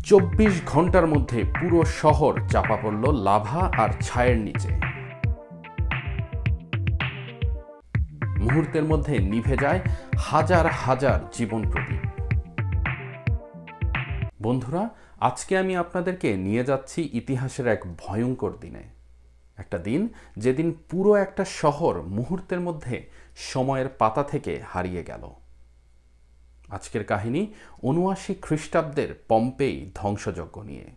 24 ঘন্টার মধ্যে পুরো শহর চাপা পড়ল লাভা আর ছায়ের নিচে। মুহূর্তের মধ্যে নিভে যায় হাজার হাজার জীবন প্রদীপ। বন্ধুরা, আজকে আমি আপনাদেরকে নিয়ে যাচ্ছি ইতিহাসের এক ভয়ঙ্কর দিনে। একটা দিন যেদিন পুরো একটা শহর মুহূর্তের মধ্যে সময়ের পাতা থেকে হারিয়ে গেল। আজকের কাহিনী ৭৯ খ্রিস্টাব্দের পম্পেই ধ্বংসযজ্ঞ নিয়ে।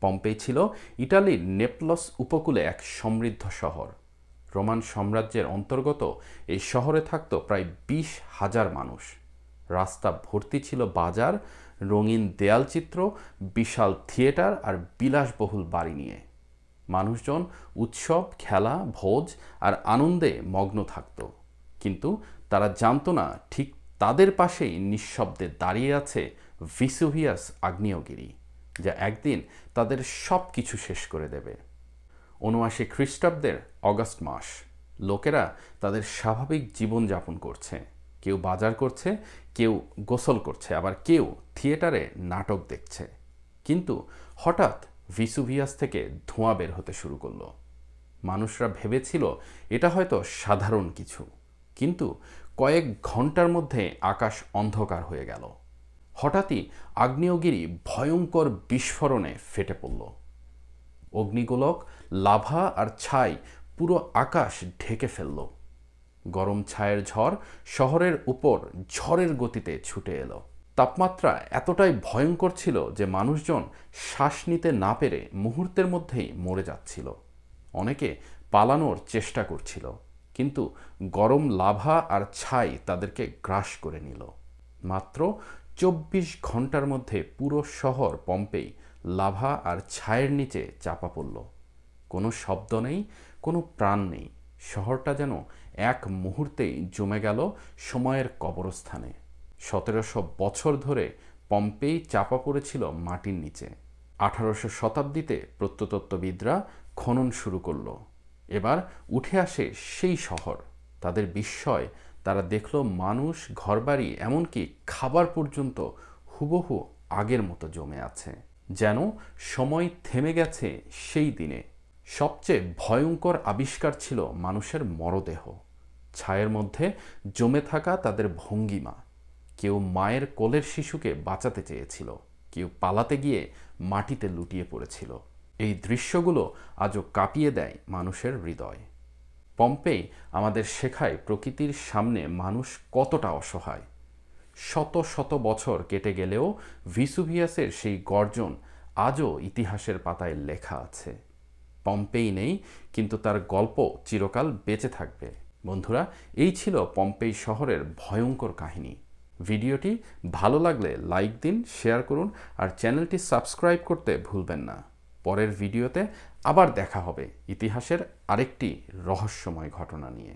পম্পেই ছিল ইটালির নেপলস উপকূলে এক সমৃদ্ধ শহর। রোমান সাম্রাজ্যের অন্তর্গত এই শহরে থাকত প্রায় ২০,০০০ মানুষ। রাস্তা ভর্তি ছিল বাজার, রঙিন দেয়ালচিত্র, বিশাল থিয়েটার আর বিলাসবহুল বাড়ি নিয়ে। মানুষজন উৎসব, খেলা, ভোজ আর আনন্দে মগ্ন থাকত। কিন্তু তারা জানত না, ঠিক তাদের পাশেই নিঃশব্দে দাঁড়িয়ে আছে ভিসুভিয়াস আগ্নেয়গিরি, যা একদিন তাদের সব কিছু শেষ করে দেবে। ৭৯ খ্রিস্টাব্দের অগাস্ট মাস। লোকেরা তাদের স্বাভাবিক জীবনযাপন করছে। কেউ বাজার করছে, কেউ গোসল করছে, আবার কেউ থিয়েটারে নাটক দেখছে। কিন্তু হঠাৎ ভিসুভিয়াস থেকে ধোঁয়া বের হতে শুরু করলো। মানুষরা ভেবেছিল এটা হয়তো সাধারণ কিছু, কিন্তু কয়েক ঘন্টার মধ্যে আকাশ অন্ধকার হয়ে গেল। হঠাৎই আগ্নেয়গিরি ভয়ঙ্কর বিস্ফোরণে ফেটে পড়ল। অগ্নিগোলক, লাভা আর ছাই পুরো আকাশ ঢেকে ফেলল। গরম ছায়ের ঝড় শহরের উপর ঝড়ের গতিতে ছুটে এলো। তাপমাত্রা এতটাই ভয়ঙ্কর ছিল যে মানুষজন শ্বাস নিতে না পেরে মুহূর্তের মধ্যেই মরে যাচ্ছিল। অনেকে পালানোর চেষ্টা করছিল, কিন্তু গরম লাভা আর ছাই তাদেরকে গ্রাস করে নিল। মাত্র ২৪ ঘন্টার মধ্যে পুরো শহর পম্পেই লাভা আর ছায়ের নিচে চাপা পড়ল। কোনো শব্দ নেই, কোনো প্রাণ নেই। শহরটা যেন এক মুহূর্তেই জমে গেল সময়ের কবরস্থানে। ১৭০০ বছর ধরে পম্পেই চাপা পড়েছিল মাটির নিচে। ১৮০০ শতাব্দীতে প্রত্নতত্ত্ববিদরা খনন শুরু করল। এবার উঠে আসে সেই শহর। তাদের বিস্ময়, তারা দেখল মানুষ, ঘরবাড়ি, এমনকি খাবার পর্যন্ত হুবহু আগের মতো জমে আছে। যেন সময় থেমে গেছে সেই দিনে। সবচেয়ে ভয়ঙ্কর আবিষ্কার ছিল মানুষের মরদেহ। ছায়ের মধ্যে জমে থাকা তাদের ভঙ্গিমা। কেউ মায়ের কোলের শিশুকে বাঁচাতে চেয়েছিল, কেউ পালাতে গিয়ে মাটিতে লুটিয়ে পড়েছিল। এই দৃশ্যগুলো আজও কাঁপিয়ে দেয় মানুষের হৃদয়। পম্পেই আমাদের শেখায় প্রকৃতির সামনে মানুষ কতটা অসহায়। শত শত বছর কেটে গেলেও ভিসুভিয়াসের সেই গর্জন আজও ইতিহাসের পাতায় লেখা আছে। পম্পেই নেই, কিন্তু তার গল্প চিরকাল বেঁচে থাকবে। বন্ধুরা, এই ছিল পম্পেই শহরের ভয়ঙ্কর কাহিনী। ভিডিওটি ভালো লাগলে লাইক দিন, শেয়ার করুন আর চ্যানেলটি সাবস্ক্রাইব করতে ভুলবেন না। পরের ভিডিওতে আবার দেখা হবে ইতিহাসের আরেকটি রহস্যময় ঘটনা নিয়ে।